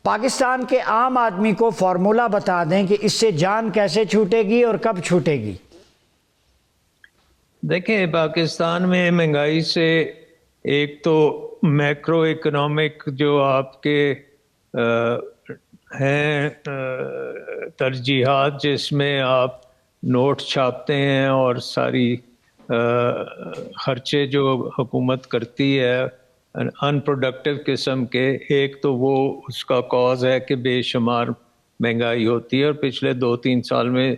پاکستان کے عام آدمی کو فارمولا بتا دیں کہ اس سے جان کیسے چھوٹے گی اور کب چھوٹے گی؟ دیکھیں، پاکستان میں مہنگائی سے ایک تو میکرو اکنامک جو آپ کے ہیں ترجیحات، جس میں آپ نوٹ چھاپتے ہیں اور ساری خرچے جو حکومت کرتی ہے ان پروڈکٹیو قسم کے، ایک تو وہ اس کا کاز ہے کہ بے شمار مہنگائی ہوتی ہے، اور پچھلے 2-3 سال میں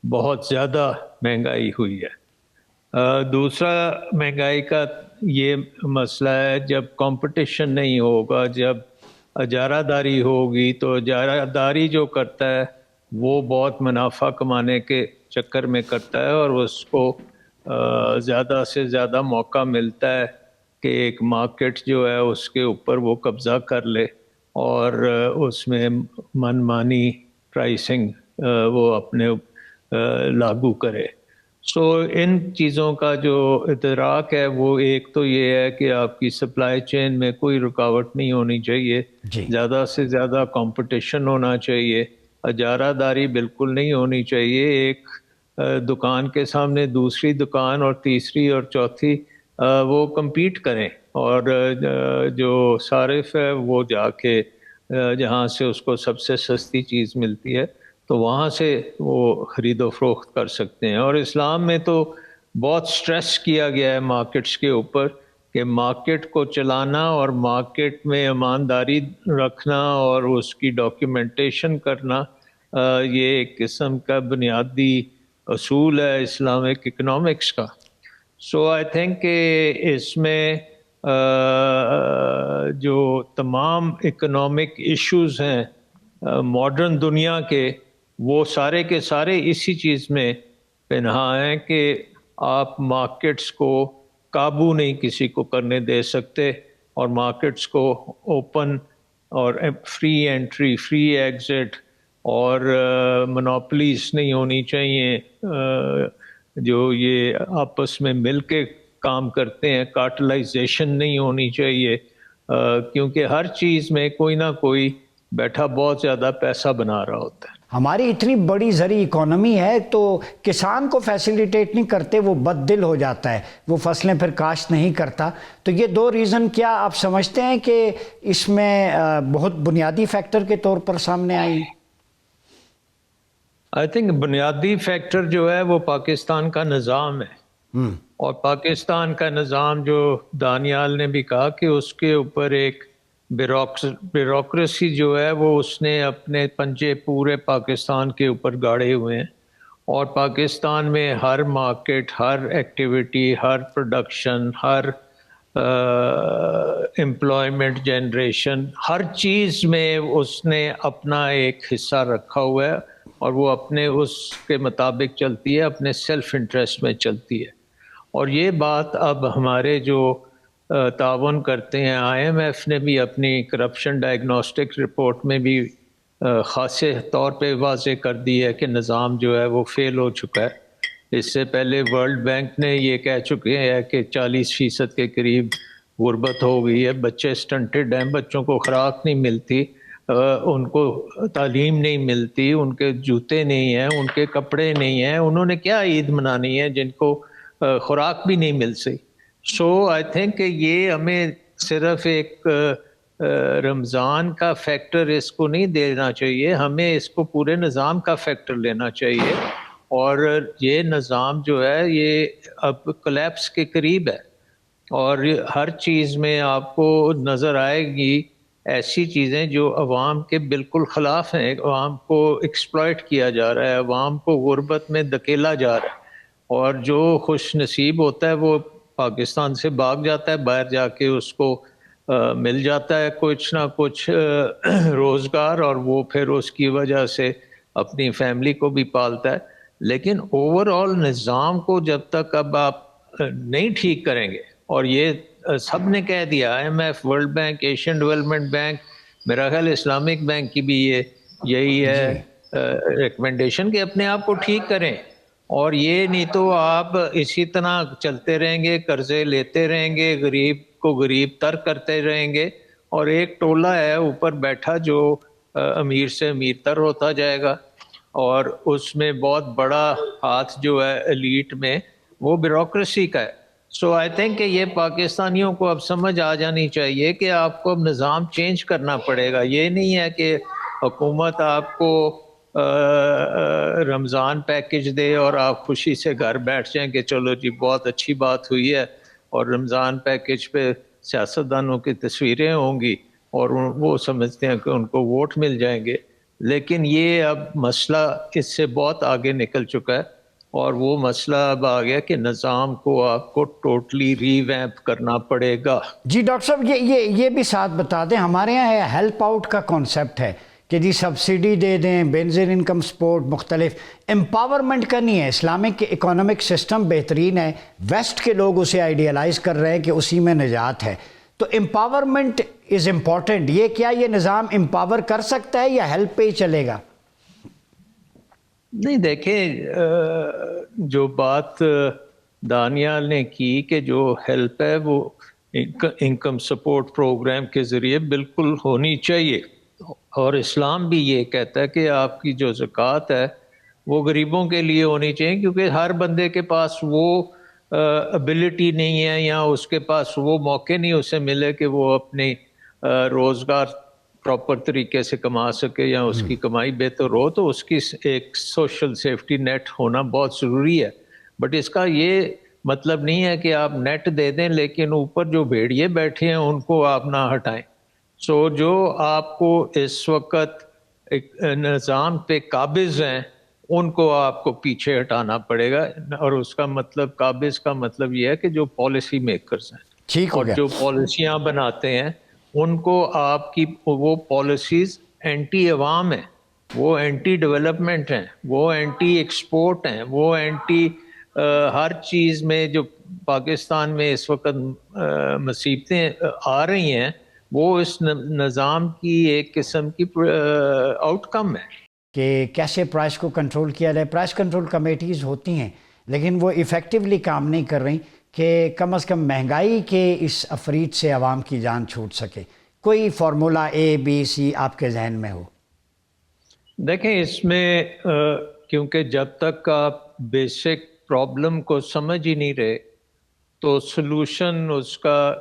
بہت زیادہ مہنگائی ہوئی ہے۔ دوسرا مہنگائی کا یہ مسئلہ ہے، جب کمپٹیشن نہیں ہوگا، جب اجارہ داری ہوگی، تو اجارہ داری جو کرتا ہے وہ بہت منافع کمانے کے چکر میں کرتا ہے، اور اس کو زیادہ سے زیادہ موقع ملتا ہے کہ ایک مارکیٹ جو ہے اس کے اوپر وہ قبضہ کر لے اور اس میں من مانی پرائسنگ وہ اپنے لاگو کرے۔ سو ان چیزوں کا جو ادراک ہے وہ ایک تو یہ ہے کہ آپ کی سپلائی چین میں کوئی رکاوٹ نہیں ہونی چاہیے، زیادہ سے زیادہ کمپٹیشن ہونا چاہیے، اجارہ داری بالکل نہیں ہونی چاہیے، ایک دکان کے سامنے دوسری دکان اور تیسری اور چوتھی وہ کمپیٹ کریں، اور جو صارف ہے وہ جا کے جہاں سے اس کو سب سے سستی چیز ملتی ہے تو وہاں سے وہ خرید و فروخت کر سکتے ہیں۔ اور اسلام میں تو بہت سٹریس کیا گیا ہے مارکیٹس کے اوپر کہ مارکیٹ کو چلانا اور مارکیٹ میں ایمانداری رکھنا اور اس کی ڈاکیومنٹیشن کرنا یہ ایک قسم کا بنیادی اصول ہے اسلامک اکنامکس کا۔ سو آئی تھنک کہ اس میں جو تمام اکنامک ایشوز ہیں ماڈرن دنیا کے، وہ سارے کے سارے اسی چیز میں پنہاں ہیں کہ آپ مارکیٹس کو قابو نہیں کسی کو کرنے دے سکتے، اور مارکیٹس کو اوپن اور فری انٹری، فری ایگزٹ اور مونوپلیز نہیں ہونی چاہیے جو یہ آپس میں مل کے کام کرتے ہیں، کارٹلائزیشن نہیں ہونی چاہیے، کیونکہ ہر چیز میں کوئی نہ کوئی بیٹھا بہت زیادہ پیسہ بنا رہا ہوتا ہے۔ ہماری اتنی بڑی زرعی اکانومی ہے تو کسان کو فیسیلیٹیٹ نہیں کرتے، وہ بد دل ہو جاتا ہے، وہ فصلیں پھر کاشت نہیں کرتا۔ تو یہ دو ریزن کیا آپ سمجھتے ہیں کہ اس میں بہت بنیادی فیکٹر کے طور پر سامنے آئی؟ آئی تھنک بنیادی فیکٹر جو ہے وہ پاکستان کا نظام ہے، اور پاکستان کا نظام جو دانیال نے بھی کہا کہ اس کے اوپر ایک بیوروکریسی جو ہے وہ اس نے اپنے پنجے پورے پاکستان کے اوپر گاڑے ہوئے ہیں، اور پاکستان میں ہر مارکیٹ، ہر ایکٹیویٹی، ہر پروڈکشن، ہر امپلائمنٹ جنریشن، ہر چیز میں اس نے اپنا ایک حصہ رکھا ہوا ہے، اور وہ اپنے اس کے مطابق چلتی ہے، اپنے سیلف انٹرسٹ میں چلتی ہے۔ اور یہ بات اب ہمارے جو تعاون کرتے ہیں، آئی ایم ایف نے بھی اپنی کرپشن ڈائگنوسٹک رپورٹ میں بھی خاصے طور پہ واضح کر دی ہے کہ نظام جو ہے وہ فیل ہو چکا ہے۔ اس سے پہلے ورلڈ بینک نے یہ کہہ چکے ہیں کہ 40% کے قریب غربت ہو گئی ہے، بچے سٹنٹڈ ہیں، بچوں کو خوراک نہیں ملتی، ان کو تعلیم نہیں ملتی، ان کے جوتے نہیں ہیں، ان کے کپڑے نہیں ہیں، انہوں نے کیا عید منانی ہے جن کو خوراک بھی نہیں مل سکی۔ سو آئی تھنک کہ یہ ہمیں صرف ایک رمضان کا فیکٹر اس کو نہیں دینا چاہیے، ہمیں اس کو پورے نظام کا فیکٹر لینا چاہیے، اور یہ نظام جو ہے یہ اب کولیپس کے قریب ہے، اور ہر چیز میں آپ کو نظر آئے گی ایسی چیزیں جو عوام کے بالکل خلاف ہیں، عوام کو ایکسپلائٹ کیا جا رہا ہے، عوام کو غربت میں دھکیلا جا رہا ہے، اور جو خوش نصیب ہوتا ہے وہ پاکستان سے بھاگ جاتا ہے، باہر جا کے اس کو مل جاتا ہے کچھ نہ کچھ روزگار، اور وہ پھر اس کی وجہ سے اپنی فیملی کو بھی پالتا ہے۔ لیکن اوور آل نظام کو جب تک اب آپ نہیں ٹھیک کریں گے، اور یہ سب نے کہہ دیا، I M F, world bank, Asian development bank, میرا خیال اسلامک بینک کی بھی یہی ہے ریکمنڈیشن کہ اپنے آپ کو ٹھیک کریں، اور یہ نہیں تو آپ اسی طرح چلتے رہیں گے، قرضے لیتے رہیں گے، غریب کو غریب تر کرتے رہیں گے، اور ایک ٹولہ ہے اوپر بیٹھا جو امیر سے امیر تر ہوتا جائے گا، اور اس میں بہت بڑا ہاتھ جو ہے ایلیٹ میں وہ بیوروکریسی کا ہے. سو آئی تھنک کہ یہ پاکستانیوں کو اب سمجھ آ جانی چاہیے کہ آپ کو اب نظام چینج کرنا پڑے گا. یہ نہیں ہے کہ حکومت آپ کو رمضان پیکج دے اور آپ خوشی سے گھر بیٹھ جائیں کہ چلو جی بہت اچھی بات ہوئی ہے، اور رمضان پیکج پہ سیاستدانوں کی تصویریں ہوں گی اور وہ سمجھتے ہیں کہ ان کو ووٹ مل جائیں گے. لیکن یہ اب مسئلہ اس سے بہت آگے نکل چکا ہے، اور وہ مسئلہ اب آ گیا کہ نظام کو آپ کو ٹوٹلی ری ویمپ کرنا پڑے گا. جی ڈاکٹر صاحب یہ بھی ساتھ بتا دیں، ہمارے یہاں ہیلپ آؤٹ کا کانسیپٹ ہے کہ جی سبسڈی دے دیں، بینظیر انکم سپورٹ، مختلف امپاورمنٹ کرنی ہے. اسلامک اکنامک سسٹم بہترین ہے، ویسٹ کے لوگ اسے آئیڈیالائز کر رہے ہیں کہ اسی میں نجات ہے. تو امپاورمنٹ از امپورٹنٹ. یہ کیا یہ نظام امپاور کر سکتا ہے یا ہیلپ پہ ہی چلے گا؟ نہیں دیکھیں، جو بات دانیال نے کی کہ جو ہیلپ ہے وہ انکم سپورٹ پروگرام کے ذریعے بالکل ہونی چاہیے، اور اسلام بھی یہ کہتا ہے کہ آپ کی جو زکوٰۃ ہے وہ غریبوں کے لیے ہونی چاہیے، کیونکہ ہر بندے کے پاس وہ ابیلٹی نہیں ہے یا اس کے پاس وہ موقع نہیں اسے ملے کہ وہ اپنی روزگار پراپر طریقے سے کما سکے یا اس کی کمائی بہتر ہو، تو اس کی ایک سوشل سیفٹی نیٹ ہونا بہت ضروری ہے. بٹ اس کا یہ مطلب نہیں ہے کہ آپ نیٹ دے دیں لیکن اوپر جو بھیڑیے بیٹھے ہیں ان کو آپ نہ ہٹائیں. سو جو آپ کو اس وقت نظام پہ قابض ہیں ان کو آپ کو پیچھے ہٹانا پڑے گا، اور اس کا مطلب قابض کا مطلب یہ ہے کہ جو پالیسی میکرز ہیں ٹھیک ہو اور گیا. جو پالیسیاں بناتے ہیں ان کو آپ کی وہ پالیسیز اینٹی عوام ہیں، وہ اینٹی ڈیولپمنٹ ہیں، وہ اینٹی ایکسپورٹ ہیں، وہ اینٹی ہر چیز میں جو پاکستان میں اس وقت مصیبتیں آ رہی ہیں وہ اس نظام کی ایک قسم کی آؤٹ کم ہے. کہ کیسے پرائس کو کنٹرول کیا جائے. پرائس کنٹرول کمیٹیز ہوتی ہیں لیکن وہ ایفیکٹولی کام نہیں کر رہی کہ کم از کم مہنگائی کے اس افریط سے عوام کی جان چھوٹ سکے. کوئی فارمولا اے بی سی آپ کے ذہن میں ہو؟ دیکھیں اس میں کیونکہ جب تک آپ بیسک پرابلم کو سمجھ ہی نہیں رہے تو سلوشن اس کا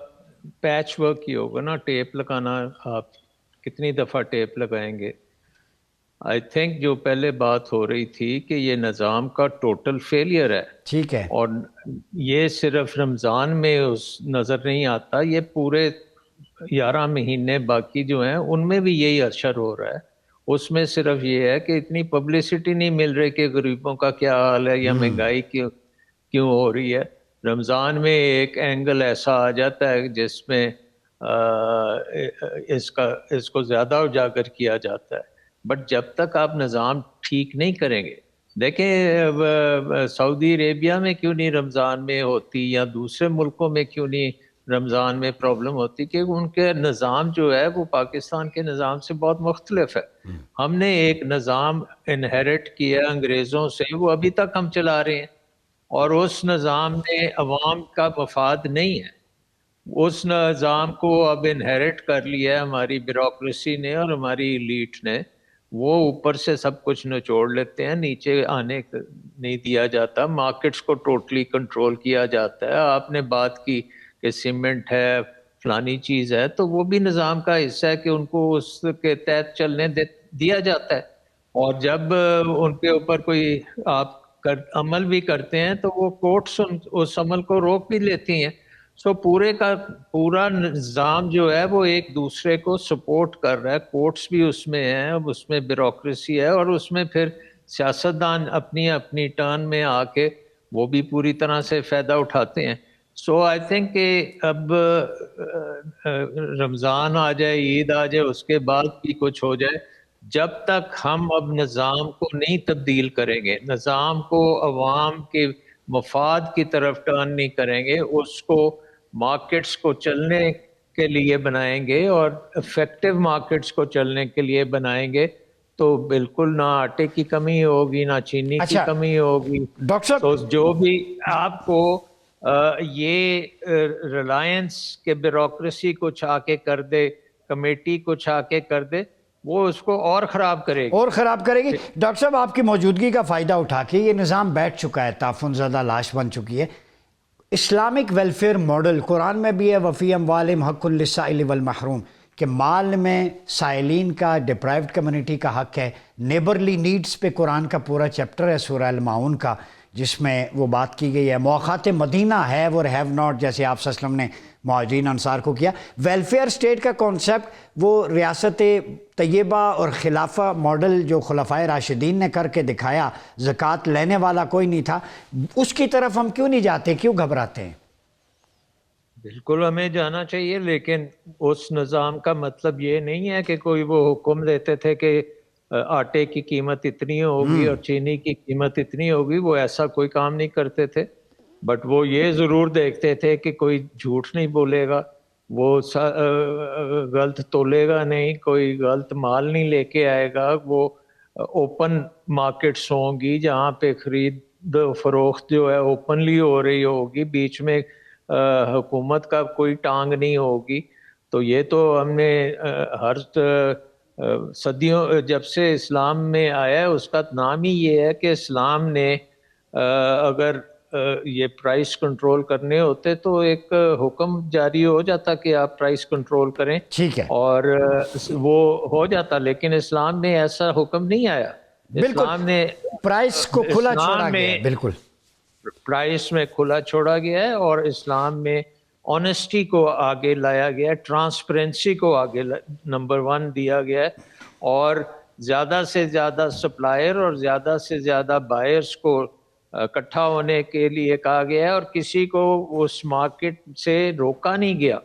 پیچ ورک ہی ہوگا نا. ٹیپ لگانا، آپ کتنی دفعہ ٹیپ لگائیں گے. آئی تھنک جو پہلے بات ہو رہی تھی کہ یہ نظام کا ٹوٹل فیلئر ہے، ٹھیک ہے. اور یہ صرف رمضان میں اس نظر نہیں آتا، یہ پورے 11 مہینے باقی جو ہیں ان میں بھی یہی اثر ہو رہا ہے. اس میں صرف یہ ہے کہ اتنی پبلسٹی نہیں مل رہی کہ غریبوں کا کیا حال ہے یا مہنگائی کیوں ہو رہی ہے. رمضان میں ایک اینگل ایسا آ جاتا ہے جس میں اس کو زیادہ اجاگر کیا جاتا ہے. بٹ جب تک آپ نظام ٹھیک نہیں کریں گے، دیکھیں سعودی عربیہ میں کیوں نہیں رمضان میں ہوتی یا دوسرے ملکوں میں کیوں نہیں رمضان میں پرابلم ہوتی، کہ ان کے نظام جو ہے وہ پاکستان کے نظام سے بہت مختلف ہے. ہم نے ایک نظام انہیرٹ کیا انگریزوں سے، وہ ابھی تک ہم چلا رہے ہیں، اور اس نظام میں عوام کا مفاد نہیں ہے. اس نظام کو اب انہیرٹ کر لیا ہے ہماری بیوروکریسی نے اور ہماری ایلیٹ نے. وہ اوپر سے سب کچھ نچوڑ لیتے ہیں، نیچے آنے نہیں دیا جاتا. مارکیٹس کو ٹوٹلی کنٹرول کیا جاتا ہے. آپ نے بات کی کہ سیمنٹ ہے، فلانی چیز ہے، تو وہ بھی نظام کا حصہ ہے کہ ان کو اس کے تحت چلنے دیا جاتا ہے. اور جب ان کے اوپر کوئی آپ عمل بھی کرتے ہیں تو وہ کورٹس اس عمل کو روک بھی لیتی ہیں. سو پورے کا پورا نظام جو ہے وہ ایک دوسرے کو سپورٹ کر رہا ہے. کورٹس بھی اس میں ہیں، اب اس میں بیوروکریسی ہے، اور اس میں پھر سیاستدان اپنی اپنی ٹرن میں آ کے وہ بھی پوری طرح سے فائدہ اٹھاتے ہیں. سو آئی تھنک کہ اب رمضان آ جائے، عید آ جائے، اس کے بعد بھی کچھ ہو جائے، جب تک ہم اب نظام کو نہیں تبدیل کریں گے، نظام کو عوام کے مفاد کی طرف ٹرن نہیں کریں گے، اس کو مارکیٹس کو چلنے کے لیے بنائیں گے اور افیکٹو مارکیٹس کو چلنے کے لیے بنائیں گے، تو بالکل نہ آٹے کی کمی ہوگی نہ چینی کی کمی ہوگی. ڈاکٹر صاحب، تو جو بھی آپ کو یہ ریلائنس کے بیوروکریسی کو چھا کے کر دے، کمیٹی کو چھا کے کر دے، وہ اس کو اور خراب کرے گی. اور خراب کرے گی. ڈاکٹر صاحب آپ کی موجودگی کا فائدہ اٹھا کے یہ نظام بیٹھ چکا ہے, تعفن زدہ لاش بن چکی ہے. اسلامک ویلفیئر ماڈل قرآن میں بھی ہے, وفی اموالہم حق للسائل والمحروم, کہ مال میں سائلین کا, ڈپرائیوڈ کمیونٹی کا حق ہے. نیبرلی نیڈز پہ قرآن کا پورا چیپٹر ہے سورہ الماعون کا, جس میں وہ بات کی گئی ہے. مواخات مدینہ ہے اور ہیو ناٹ, جیسے آپ صلی اللہ علیہ وسلم نے مہاجرین انصار کو کیا. ویلفیئر سٹیٹ کا کانسیپٹ وہ ریاست طیبہ اور خلافہ ماڈل جو خلفائے راشدین نے کر کے دکھایا, زکوٰۃ لینے والا کوئی نہیں تھا, اس کی طرف ہم کیوں نہیں جاتے, کیوں گھبراتے ہیں؟ بالکل ہمیں جانا چاہیے, لیکن اس نظام کا مطلب یہ نہیں ہے کہ کوئی وہ حکم دیتے تھے کہ آٹے کی قیمت اتنی ہوگی اور چینی کی قیمت اتنی ہوگی. وہ ایسا کوئی کام نہیں کرتے تھے, بٹ وہ یہ ضرور دیکھتے تھے کہ کوئی جھوٹ نہیں بولے گا, وہ غلط تولے گا نہیں, کوئی غلط مال نہیں لے کے آئے گا. وہ اوپن مارکیٹس ہوں گی جہاں پہ خرید فروخت جو ہے اوپنلی ہو رہی ہوگی, بیچ میں حکومت کا کوئی ٹانگ نہیں ہوگی. تو یہ تو ہم نے ہر صدیوں جب سے اسلام میں آیا ہے اس کا نام ہی یہ ہے کہ اسلام نے اگر یہ پرائس کنٹرول کرنے ہوتے تو ایک حکم جاری ہو جاتا کہ آپ پرائس کنٹرول کریں, ٹھیک ہے, اور وہ ہو جاتا. لیکن اسلام نے ایسا حکم نہیں آیا. اسلام نے پرائس کو کھلا چھوڑا گیا ہے. بالکل پرائس میں کھلا چھوڑا گیا ہے, اور اسلام میں آنیسٹی کو آگے لایا گیا ہے, ٹرانسپیرنسی کو آگے نمبر 1 دیا گیا ہے, اور زیادہ سے زیادہ سپلائر اور زیادہ سے زیادہ بائرز کو اکٹھا ہونے کے لیے کہا گیا ہے, اور کسی کو اس مارکیٹ سے روکا نہیں گیا.